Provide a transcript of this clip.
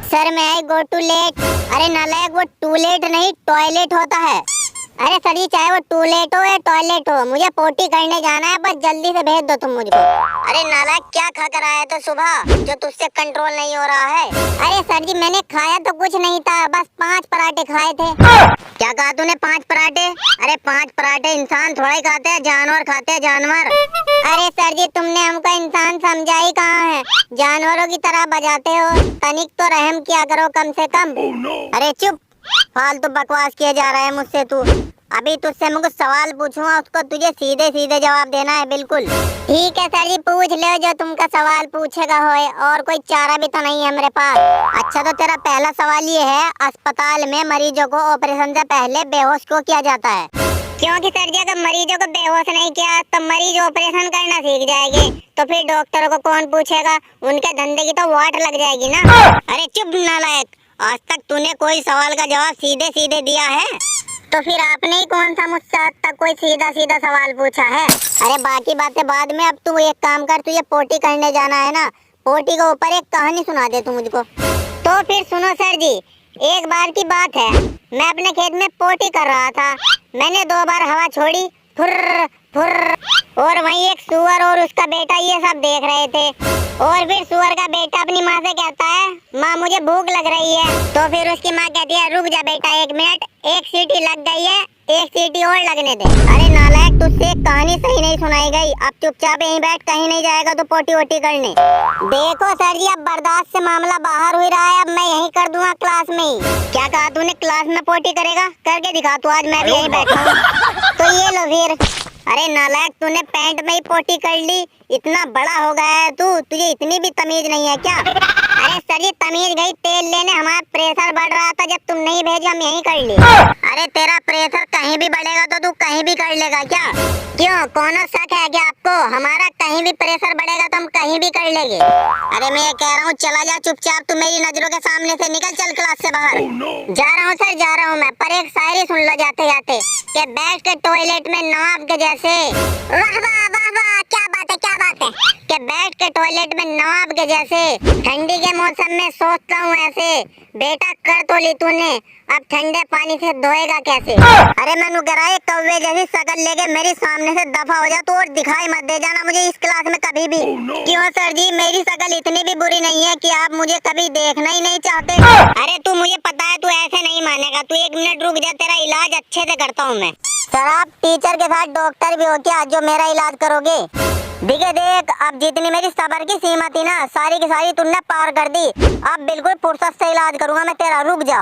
Sir मैं आई go to late. अरे नालायक, वो टूलेट नहीं टॉयलेट होता है। अरे सर जी, चाहे वो टूलेट हो या टॉयलेट हो, मुझे पोटी करने जाना है, बस जल्दी से भेज दो तुम मुझको। अरे नालायक, क्या खा कर आया था सुबह जो तुझसे कंट्रोल नहीं हो रहा है? अरे सर जी, मैंने खाया तो कुछ नहीं था, बस 5 पराठे खाए थे। क्या कहा तूने? 5 पराठे? अरे 5 पराठे इंसान थोड़ा ही खाते हैं, जानवर खाते हैं, जानवर। अरे सर जी, तुमने हमको इंसान समझा ही कहाँ है, जानवरों की तरह बजाते हो। तनिक तो रहम किया करो कम से कम। अरे चुप, फालतू बकवास किए जा रहा है मुझसे तू। अभी तुझसे मैं कुछ सवाल पूछूंगा, उसको तुझे सीधे सीधे जवाब देना है। बिल्कुल ठीक है सर जी, पूछ ले जो तुमका सवाल पूछेगा होए, और कोई चारा भी तो नहीं है मेरे पास। अच्छा, तो तेरा पहला सवाल ये है, अस्पताल में मरीजों को ऑपरेशन से पहले बेहोश क्यों किया जाता है? क्योंकि सर जी, अगर मरीजों को बेहोश नहीं किया तो मरीज ऑपरेशन करना सीख जाएंगे, तो फिर डॉक्टरों को कौन पूछेगा? उनके धंधे की तो वाट लग जाएगी ना। अरे चुप नालायक, आज तक तूने कोई सवाल का जवाब सीधे सीधे दिया है? तो फिर आपने ही कौन सा मुझसे आज तक कोई सीधा सीधा सवाल पूछा है? अरे बाकी बातें बाद में, अब तू एक काम कर, तुझे पोटी करने जाना है ना, पोटी के ऊपर एक कहानी सुना दे तू मुझको। तो फिर सुनो सर जी, एक बार की बात है, मैं अपने खेत में पोटी कर रहा था। मैंने 2 बार हवा छोड़ी, फुर्र फुर्र, और वहीं एक सुअर और उसका बेटा ये सब देख रहे थे। और फिर सुअर का बेटा अपनी माँ से कहता है, माँ मुझे भूख लग रही है। तो फिर उसकी माँ कहती है, रुक जा बेटा 1 मिनट, एक सीटी लग गई है, एक सीटी और लगने दे। अरे नालायक, तुझसे एक कहानी सही नहीं सुनाई गई, अब चुपचाप यहीं बैठ, कहीं नहीं जाएगा तो पोटी वोटी करने। देखो सर जी, अब बर्दाश्त से मामला बाहर हो रहा है, अब मैं यहीं कर दूंगा क्लास में ही। क्या कहा तूने? क्लास में पोटी करेगा? करके दिखा तू, आज मैं भी यहीं बैठा हूँ। तो ये लो फिर। अरे नालायक, तूने पैंट में ही पोटी कर ली, इतना बड़ा हो गया है तू, तुझे इतनी भी तमीज नहीं है क्या? अरे सर जी, तमीज गई तेल लेने, हमारा प्रेशर बढ़ रहा था, जब तुम नहीं भेजे हम यहीं कर ली। अरे तेरा प्रेशर कहीं भी बढ़ेगा तो तू कहीं भी कर लेगा क्या? क्यों, कौन शक है क्या आपको? हमारा कहीं भी प्रेशर बढ़ेगा तो हम कहीं भी कर लेंगे। अरे मैं ये कह रहा हूँ, चला जा चुपचाप, तू मेरी नजरों के सामने से निकल, चल क्लास से बाहर। जा रहा हूँ सर, जा रहा हूँ मैं, पर एक शायरी सुन लो जाते जाते, कि बैठ के टॉयलेट में नवाब के जैसे। वाह वाह वाह वाह, क्या बात है, क्या बात है। कि बैठ के टॉयलेट में नवाब के जैसे, ठंडी के मौसम में सोचता हूँ ऐसे, बेटा कर तो ली तूने, अब ठंडे पानी से धोएगा कैसे? अरे मैनू कराए कौवे जैसी शकल लेके मेरी सामने से दफा हो जा तू, और दिखाई मत दे जाना मुझे इस क्लास में कभी भी। क्यों सर जी, मेरी शकल इतनी भी बुरी नहीं है कि आप मुझे कभी देखना ही नहीं चाहते? अरे तू, मुझे पता है तू ऐसे नहीं मानेगा, तू 1 मिनट रुक जा, तेरा इलाज अच्छे से करता हूँ मैं। सर आप टीचर के साथ डॉक्टर भी हो क्या, जो मेरा इलाज करोगे? दिखे देख, अब जितनी मेरी सब्र की सीमा थी ना, सारी की सारी तुमने पार कर दी। अब बिल्कुल फुर्सत से इलाज करूंगा मैं तेरा, रुक जा।